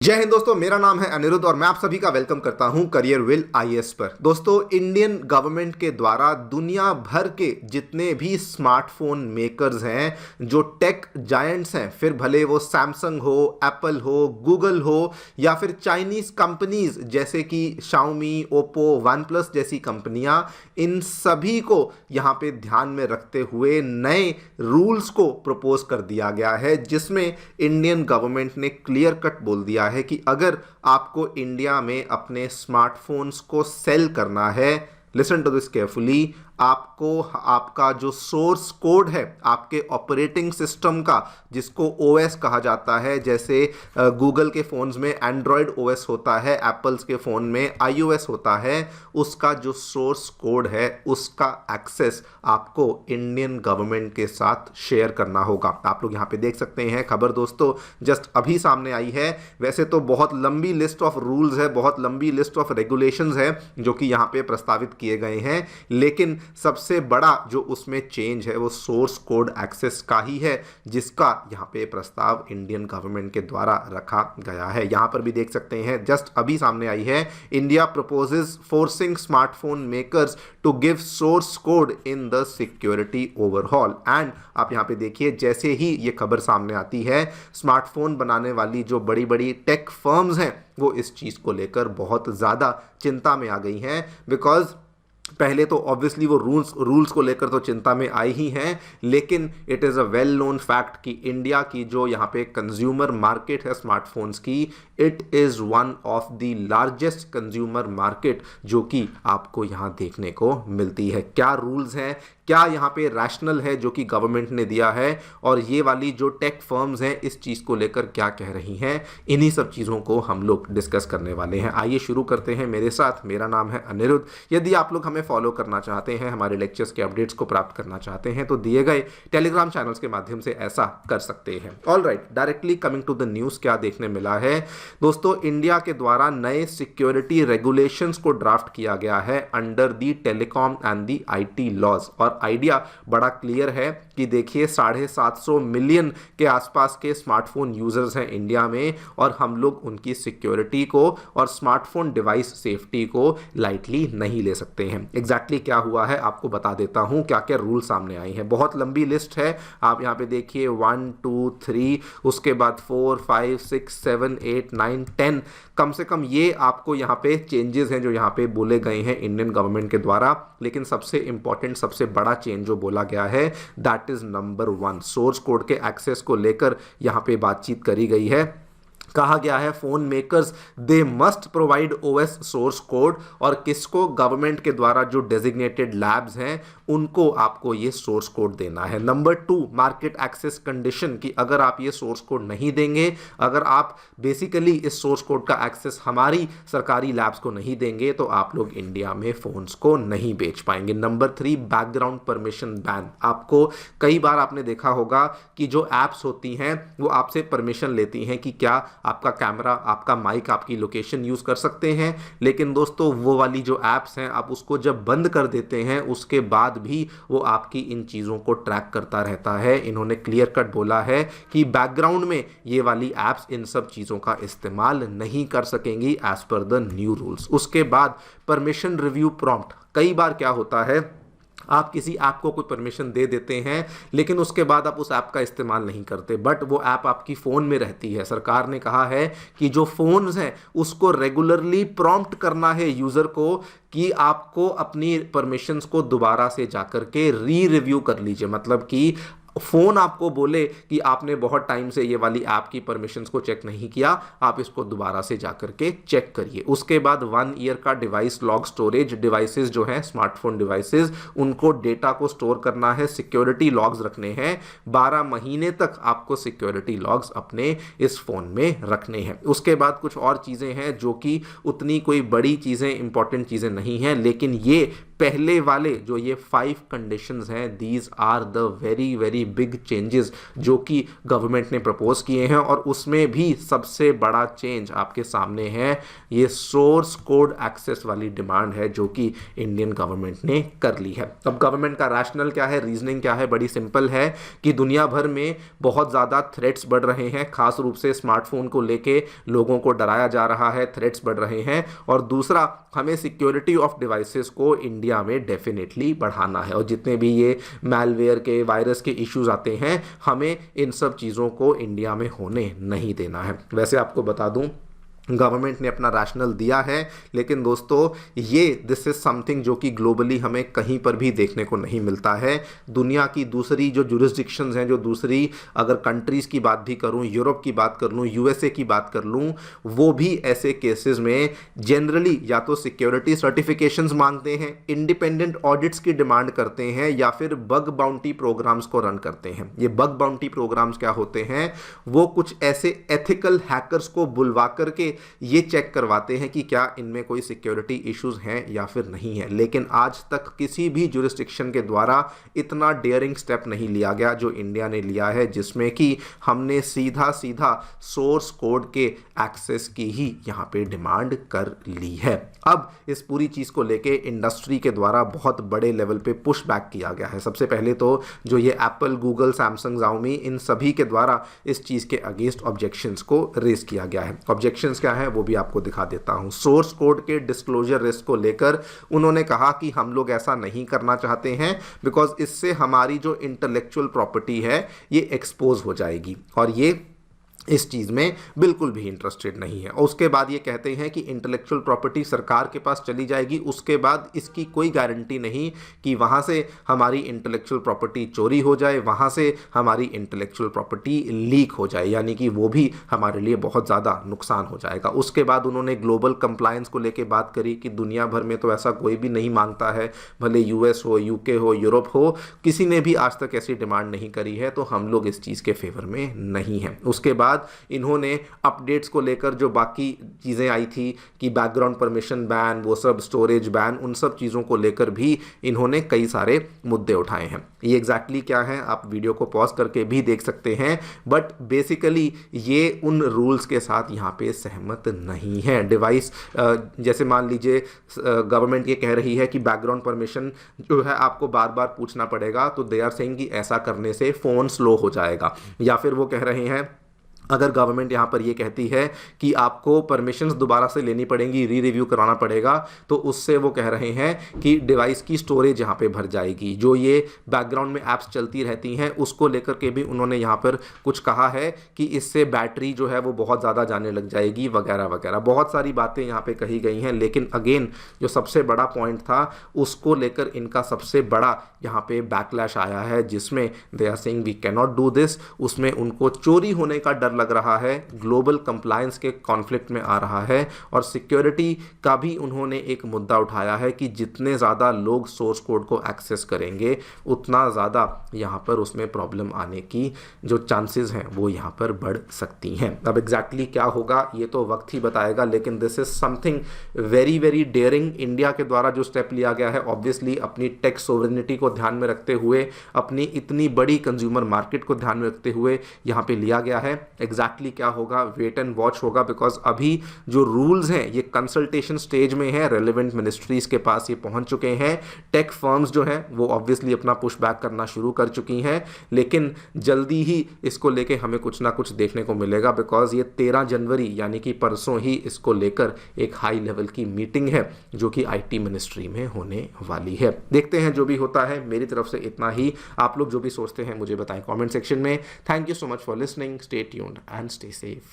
जय हिंद दोस्तों, मेरा नाम है अनिरुद्ध और मैं आप सभी का वेलकम करता हूं करियर विल आईएएस पर। दोस्तों, इंडियन गवर्नमेंट के द्वारा दुनिया भर के जितने भी स्मार्टफोन मेकर्स हैं, जो टेक जायंट्स हैं, फिर भले वो सैमसंग हो, एप्पल हो, गूगल हो या फिर चाइनीज कंपनीज जैसे कि शाओमी, ओप्पो, वन प्लस जैसी कंपनियां, इन सभी को यहां पे ध्यान में रखते हुए नए रूल्स को प्रपोज कर दिया गया है, जिसमें इंडियन गवर्नमेंट ने क्लियर कट बोल दिया है कि अगर आपको इंडिया में अपने स्मार्टफोन्स को सेल करना है, लिसन टू दिस केयरफुली, आपको आपका जो सोर्स कोड है आपके ऑपरेटिंग सिस्टम का, जिसको ओएस कहा जाता है, जैसे गूगल के फ़ोन्स में एंड्रॉयड ओएस होता है, एप्पल्स के फ़ोन में आईओएस होता है, उसका जो सोर्स कोड है उसका एक्सेस आपको इंडियन गवर्नमेंट के साथ शेयर करना होगा। आप लोग यहाँ पे देख सकते हैं खबर दोस्तों, जस्ट अभी सामने आई है। वैसे तो बहुत लंबी लिस्ट ऑफ रूल्स है, बहुत लंबी लिस्ट ऑफ रेगुलेशंस है जो कि यहाँ पे प्रस्तावित किए गए हैं, लेकिन सबसे बड़ा जो उसमें चेंज है वो सोर्स कोड एक्सेस का ही है, जिसका यहाँ पे प्रस्ताव इंडियन गवर्नमेंट के द्वारा रखा गया है। यहाँ पर भी देख सकते हैं, जस्ट अभी सामने आई है, India proposes forcing smartphone makers to give source code in the security overhaul. And आप यहाँ पे देखिए, जैसे ही ये खबर सामने आती है, स्मार्टफोन बनाने वाली जो बड़ी बड़ी टेक फर्म्स हैं वो इस चीज़ को लेकर बहुत ज़्यादा चिंता में आ गई हैं। बिकॉज पहले तो ऑब्वियसली वो रूल्स को लेकर तो चिंता में आई ही हैं, लेकिन it is a well known fact कि इंडिया की जो यहाँ पे कंज्यूमर मार्केट है स्मार्टफोन्स की, it is one of the largest consumer market जो कि आपको यहाँ देखने को मिलती है। क्या रूल्स हैं, क्या यहाँ पे रैशनल है जो कि गवर्नमेंट ने दिया है, और ये वाली जो टेक फर्म्स हैं इस चीज़ को लेकर क्या कह रही हैं, इन्हीं सब चीज़ों को हम लोग डिस्कस करने वाले हैं। आइए शुरू करते हैं मेरे साथ। मेरा नाम है अनिरुद्ध। यदि आप लोग हमें फॉलो करना चाहते हैं, हमारे लेक्चर्स के अपडेट्स को प्राप्त करना चाहते हैं, तो दिए गए टेलीग्राम चैनल्स के माध्यम से ऐसा कर सकते हैं। All right, directly coming to the news, क्या देखने मिला है दोस्तों, इंडिया के द्वारा नए सिक्योरिटी रेगुलेशंस को ड्राफ्ट किया गया है under the telecom and the IT laws. और आइडिया बड़ा क्लियर है कि देखिए 750 मिलियन के आसपास के स्मार्टफोन यूजर्स हैं इंडिया में, और हम लोग उनकी सिक्योरिटी को और स्मार्टफोन डिवाइस सेफ्टी को लाइटली नहीं ले सकते हैं। एग्जैक्टली क्या हुआ है आपको बता देता हूं, क्या क्या रूल सामने आए हैं। बहुत लंबी लिस्ट है, आप यहां पे देखिए 1 2 3, उसके बाद 4 5 6 7 8 9 10, कम से कम ये आपको यहाँ पे चेंजेस हैं जो यहाँ पे बोले गए हैं इंडियन गवर्नमेंट के द्वारा। लेकिन सबसे इंपॉर्टेंट, सबसे बड़ा चेंज जो बोला गया है, that is number 1, source code के एक्सेस को लेकर यहाँ पे बातचीत करी गई है। कहा गया है phone makers they must provide OS source code, और किसको, गवर्नमेंट के द्वारा जो डेजिग्नेटेड लैब्स हैं उनको आपको ये सोर्स कोड देना है। नंबर 2, मार्केट एक्सेस कंडीशन, कि अगर आप ये सोर्स कोड नहीं देंगे, अगर आप बेसिकली इस सोर्स कोड का एक्सेस हमारी सरकारी लैब्स को नहीं देंगे, तो आप लोग इंडिया में फोन्स को नहीं बेच पाएंगे। Number 3, background permission ban. आपको कई बार आपने देखा होगा कि जो एप्स होती हैं वो आपसे परमिशन लेती हैं कि क्या आपका कैमरा, आपका माइक, आपकी लोकेशन यूज़ कर सकते हैं, लेकिन दोस्तों वो वाली जो ऐप्स हैं आप उसको जब बंद कर देते हैं उसके बाद भी वो आपकी इन चीज़ों को ट्रैक करता रहता है। इन्होंने क्लियर कट बोला है कि बैकग्राउंड में ये वाली ऐप्स इन सब चीज़ों का इस्तेमाल नहीं कर सकेंगी as per the new rules. उसके बाद परमिशन रिव्यू प्रॉम्प्ट। कई बार क्या होता है, आप किसी ऐप को कोई परमिशन दे देते हैं, लेकिन उसके बाद आप उस ऐप का इस्तेमाल नहीं करते, बट वो ऐप आपकी फ़ोन में रहती है। सरकार ने कहा है कि जो फ़ोन्स हैं उसको रेगुलरली प्रॉम्प्ट करना है यूज़र को कि आपको अपनी परमिशंस को दोबारा से जाकर के रिव्यू कर लीजिए। मतलब कि फ़ोन आपको बोले कि आपने बहुत टाइम से ये वाली ऐप की परमिशंस को चेक नहीं किया, आप इसको दोबारा से जाकर के चेक करिए। उसके बाद 1 ईयर का डिवाइस लॉग स्टोरेज। डिवाइसेस जो हैं स्मार्टफोन डिवाइसेस, उनको डेटा को स्टोर करना है, सिक्योरिटी लॉग्स रखने हैं। 12 महीने तक आपको सिक्योरिटी लॉग्स अपने इस फ़ोन में रखने हैं। उसके बाद कुछ और चीज़ें हैं जो कि उतनी कोई बड़ी चीज़ें, इंपॉर्टेंट चीज़ें नहीं हैं, लेकिन ये पहले वाले जो ये 5 कंडीशंस हैं, these are the very very big changes जो कि गवर्नमेंट ने प्रपोज किए हैं। और उसमें भी सबसे बड़ा चेंज आपके सामने है, ये सोर्स कोड एक्सेस वाली डिमांड है जो कि इंडियन गवर्नमेंट ने कर ली है। अब गवर्नमेंट का रैशनल क्या है, रीजनिंग क्या है, बड़ी सिंपल है कि दुनिया भर में बहुत ज़्यादा थ्रेट्स बढ़ रहे हैं, खास रूप से स्मार्टफोन को लेके लोगों को डराया जा रहा है, थ्रेट्स बढ़ रहे हैं। और दूसरा, हमें सिक्योरिटी ऑफ डिवाइसेस को इंडिया में डेफिनेटली बढ़ाना है, और जितने भी ये मैलवेयर के, वायरस के इश्यूज आते हैं, हमें इन सब चीज़ों को इंडिया में होने नहीं देना है। वैसे आपको बता दूं, गवर्नमेंट ने अपना रैशनल दिया है, लेकिन दोस्तों ये दिस इज समथिंग जो कि ग्लोबली हमें कहीं पर भी देखने को नहीं मिलता है। दुनिया की दूसरी जो जुरिस्डिक्शंस हैं, जो दूसरी अगर कंट्रीज़ की बात भी करूं, यूरोप की बात कर लूं, यूएसए की बात कर लूं, वो भी ऐसे केसेस में जनरली या तो सिक्योरिटी सर्टिफिकेशंस मांगते हैं, इंडिपेंडेंट ऑडिट्स की डिमांड करते हैं, या फिर बग बाउंटी प्रोग्राम्स को रन करते हैं। ये बग बाउंटी प्रोग्राम्स क्या होते हैं, वो कुछ ऐसे एथिकल हैकर्स को बुलवा करके ये चेक करवाते हैं कि क्या इनमें कोई सिक्योरिटी इश्यूज हैं या फिर नहीं है। लेकिन आज तक किसी भी जुरिस्डिक्शन के द्वारा इतना डेयरिंग स्टेप नहीं लिया गया जो इंडिया ने लिया है, जिसमें कि हमने सीधा सीधा सोर्स कोड के एक्सेस की ही यहां पे डिमांड कर ली है। अब इस पूरी चीज़ को लेके इंडस्ट्री के द्वारा बहुत बड़े लेवल पे पुश बैक किया गया है। सबसे पहले तो जो ये एप्पल, गूगल, सैमसंग, Xiaomi, इन सभी के द्वारा इस चीज़ के अगेंस्ट ऑब्जेक्शंस को रेज किया गया है। ऑब्जेक्शंस क्या है वो भी आपको दिखा देता हूं। सोर्स कोड के डिस्क्लोजर रिस्क को लेकर उन्होंने कहा कि हम लोग ऐसा नहीं करना चाहते हैं, बिकॉज इससे हमारी जो इंटेलेक्चुअल प्रॉपर्टी है ये एक्सपोज हो जाएगी, और ये इस चीज़ में बिल्कुल भी इंटरेस्टेड नहीं है। और उसके बाद ये कहते हैं कि इंटेलेक्चुअल प्रॉपर्टी सरकार के पास चली जाएगी, उसके बाद इसकी कोई गारंटी नहीं कि वहाँ से हमारी इंटेलेक्चुअल प्रॉपर्टी चोरी हो जाए, वहाँ से हमारी इंटेलेक्चुअल प्रॉपर्टी लीक हो जाए, यानी कि वो भी हमारे लिए बहुत ज़्यादा नुकसान हो जाएगा। उसके बाद उन्होंने ग्लोबल कंप्लायंस को लेकर बात करी कि दुनिया भर में तो ऐसा कोई भी नहीं मांगता है, भले यूएस हो, यूके हो, यूरोप हो, किसी ने भी आज तक ऐसी डिमांड नहीं करी है, तो हम लोग इस चीज़ के फेवर में नहीं हैं। उसके बाद इन्होंने अपडेट्स को लेकर जो बाकी चीज़ें आई थी कि बैकग्राउंड परमिशन बैन, वो सब स्टोरेज बैन, उन सब चीज़ों को लेकर भी इन्होंने कई सारे मुद्दे उठाए हैं। ये एग्जैक्टली क्या है आप वीडियो को पॉज करके भी देख सकते हैं, बट बेसिकली ये उन रूल्स के साथ यहाँ पे सहमत नहीं है। डिवाइस जैसे मान लीजिए गवर्नमेंट ये कह रही है कि बैकग्राउंड परमिशन जो है आपको बार बार पूछना पड़ेगा, तो दे आर सेइंग कि ऐसा करने से फ़ोन स्लो हो जाएगा। या फिर वो कह रहे हैं, अगर गवर्नमेंट यहाँ पर ये कहती है कि आपको परमिशंस दोबारा से लेनी पड़ेंगी, रिव्यू कराना पड़ेगा, तो उससे वो कह रहे हैं कि डिवाइस की स्टोरेज यहाँ पे भर जाएगी। जो ये बैकग्राउंड में ऐप्स चलती रहती हैं उसको लेकर के भी उन्होंने यहाँ पर कुछ कहा है कि इससे बैटरी जो है वो बहुत ज़्यादा जाने लग जाएगी, वगैरह वगैरह। बहुत सारी बातें यहाँ पर कही गई हैं, लेकिन अगेन जो सबसे बड़ा पॉइंट था उसको लेकर इनका सबसे बड़ा यहाँ पे बैकलैश आया है, जिसमें they are saying we can not do this. उसमें उनको चोरी होने का डर लग रहा है, ग्लोबल कंप्लायंस के कॉन्फ्लिक्ट में आ रहा है, और सिक्योरिटी का भी उन्होंने एक मुद्दा उठाया है कि जितने ज़्यादा लोग सोर्स कोड को एक्सेस करेंगे उतना ज़्यादा यहाँ पर उसमें प्रॉब्लम आने की जो चांसेस हैं वो यहाँ पर बढ़ सकती हैं। अब एग्जैक्टली क्या होगा ये तो वक्त ही बताएगा, लेकिन this is something very very dairying. India के द्वारा जो स्टेप लिया गया है, ऑब्वियसली अपनी टेक सोवरेनिटी को ध्यान में रखते हुए, अपनी इतनी बड़ी कंज्यूमर मार्केट को ध्यान में रखते हुए यहाँ पे लिया गया है। एग्जैक्टली क्या होगा वेट एंड वॉच होगा, बिकॉज अभी जो रूल्स हैं ये कंसल्टेशन स्टेज में है, रेलिवेंट मिनिस्ट्रीज के पास ये पहुंच चुके हैं। टेक फर्म्स जो हैं वो ऑब्वियसली अपना पुश बैक करना शुरू कर चुकी हैं, लेकिन जल्दी ही इसको लेके हमें कुछ ना कुछ देखने को मिलेगा, बिकॉज ये 13 जनवरी यानी कि परसों ही इसको लेकर एक हाई लेवल की मीटिंग है जो कि आईटी मिनिस्ट्री में होने वाली है। देखते हैं जो भी होता है। मेरी तरफ से इतना ही। आप लोग जो भी सोचते हैं मुझे बताएं कमेंट सेक्शन में। Thank you so much for listening. Stay tuned and stay safe.